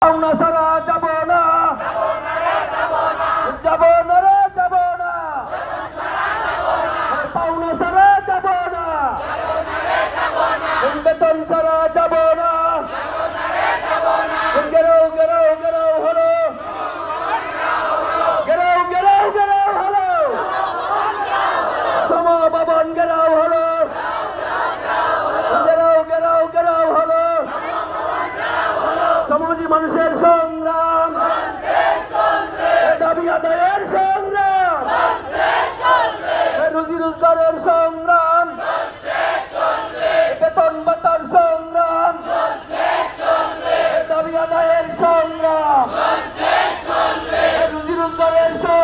পাওনা ছাড়া যাব না, যাব না রে যাব না, পাওনা ছাড়া যাব না, বেতন ছাড়া যাব না, গেরাও গেরাও গেরাও হলো, গেরাও গেরাও গেরাও হলো, সমভবন গেরাও হলো, গেরাও গেরাও গেরাও হলো, সমাজী মানুষের সংগ্রাম, দাবি আদায়ের সংগ্রাম, রুজি রোজগারের সংগ্রাম, বেতন ভাতার সংগ্রাম, দাবি আদায়ের সংগ্রাম, রুজি রোজগারের সংগ্রাম।